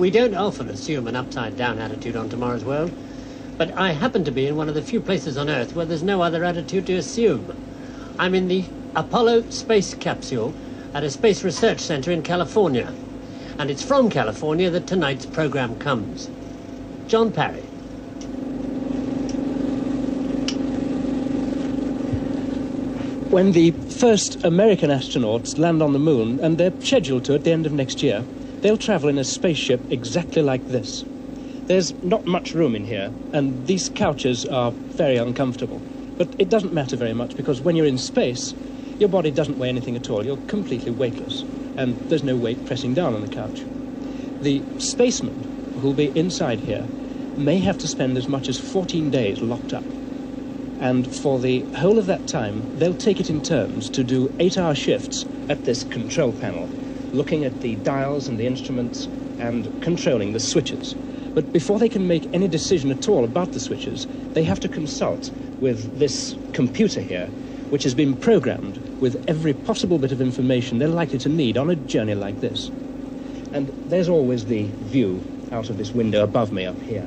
We don't often assume an upside-down attitude on tomorrow's world, but I happen to be in one of the few places on Earth where there's no other attitude to assume. I'm in the Apollo space capsule at a space research center in California, and it's from California that tonight's program comes. John Parry. When the first American astronauts land on the moon, and they're scheduled to at the end of next year, they'll travel in a spaceship exactly like this. There's not much room in here, and these couches are very uncomfortable. But it doesn't matter very much, because when you're in space, your body doesn't weigh anything at all. You're completely weightless, and there's no weight pressing down on the couch. The spacemen who'll be inside here may have to spend as much as 14 days locked up. And for the whole of that time, they'll take it in turns to do 8-hour shifts at this control panel, looking at the dials and the instruments and controlling the switches. But before they can make any decision at all about the switches, they have to consult with this computer here, which has been programmed with every possible bit of information they're likely to need on a journey like this. And there's always the view out of this window above me up here.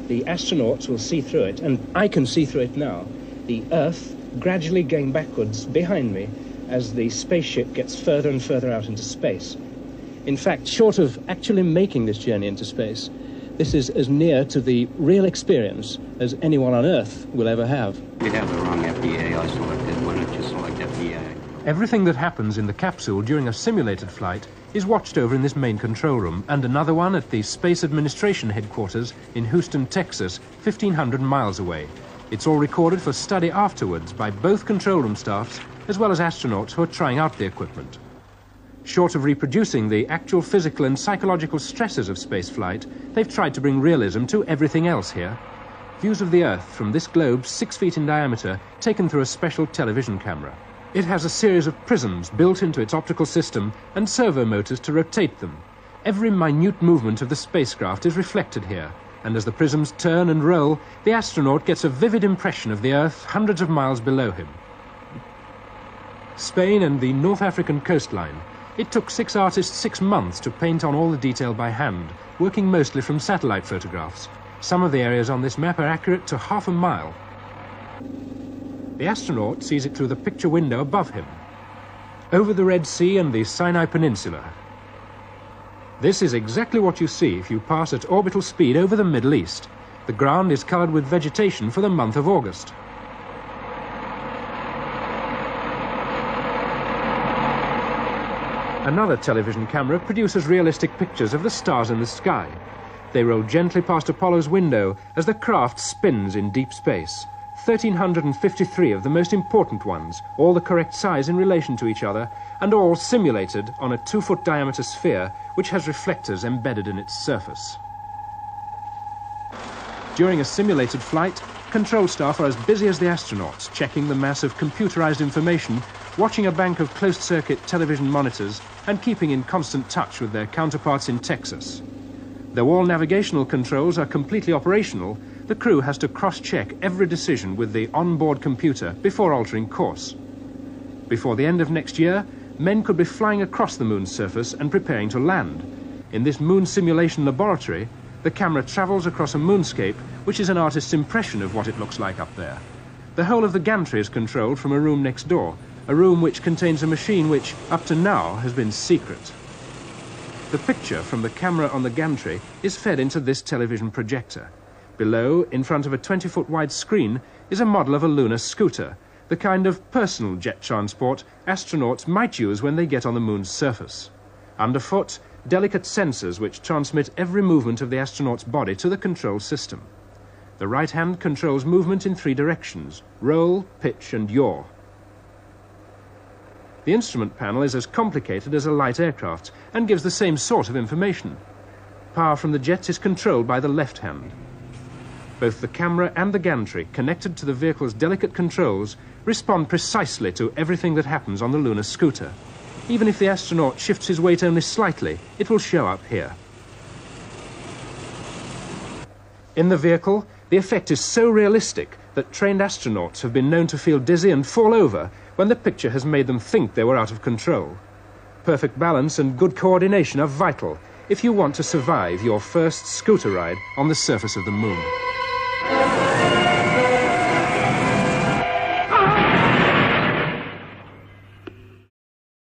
The astronauts will see through it, and I can see through it now, the Earth gradually going backwards behind me as the spaceship gets further and further out into space. In fact, short of actually making this journey into space, this is as near to the real experience as anyone on Earth will ever have. You have the wrong FDA. I selected one that you select FDA. Everything that happens in the capsule during a simulated flight is watched over in this main control room, and another one at the Space Administration headquarters in Houston, Texas, 1,500 miles away. It's all recorded for study afterwards by both control room staffs as well as astronauts who are trying out the equipment. Short of reproducing the actual physical and psychological stresses of spaceflight, they've tried to bring realism to everything else here. Views of the Earth from this globe 6 feet in diameter, taken through a special television camera. It has a series of prisms built into its optical system and servo motors to rotate them. Every minute movement of the spacecraft is reflected here, and as the prisms turn and roll, the astronaut gets a vivid impression of the Earth hundreds of miles below him. Spain and the North African coastline. It took 6 artists 6 months to paint on all the detail by hand, working mostly from satellite photographs. Some of the areas on this map are accurate to half a mile. The astronaut sees it through the picture window above him, over the Red Sea and the Sinai Peninsula. This is exactly what you see if you pass at orbital speed over the Middle East. The ground is covered with vegetation for the month of August. Another television camera produces realistic pictures of the stars in the sky. They roll gently past Apollo's window as the craft spins in deep space. 1,353 of the most important ones, all the correct size in relation to each other, and all simulated on a 2-foot diameter sphere which has reflectors embedded in its surface. During a simulated flight, control staff are as busy as the astronauts, checking the mass of computerized information, watching a bank of closed-circuit television monitors, and keeping in constant touch with their counterparts in Texas. Though all navigational controls are completely operational, the crew has to cross-check every decision with the onboard computer before altering course. Before the end of next year, men could be flying across the moon's surface and preparing to land. In this moon simulation laboratory, the camera travels across a moonscape, which is an artist's impression of what it looks like up there. The whole of the gantry is controlled from a room next door, a room which contains a machine which, up to now, has been secret. The picture from the camera on the gantry is fed into this television projector. Below, in front of a 20-foot wide screen, is a model of a lunar scooter, the kind of personal jet transport astronauts might use when they get on the moon's surface. Underfoot, delicate sensors which transmit every movement of the astronaut's body to the control system. The right hand controls movement in 3 directions: roll, pitch, and yaw. The instrument panel is as complicated as a light aircraft and gives the same sort of information. Power from the jets is controlled by the left hand. Both the camera and the gantry, connected to the vehicle's delicate controls, respond precisely to everything that happens on the lunar scooter. Even if the astronaut shifts his weight only slightly, it will show up here. In the vehicle, the effect is so realistic that trained astronauts have been known to feel dizzy and fall over when the picture has made them think they were out of control. Perfect balance and good coordination are vital, if you want to survive your first scooter ride on the surface of the moon.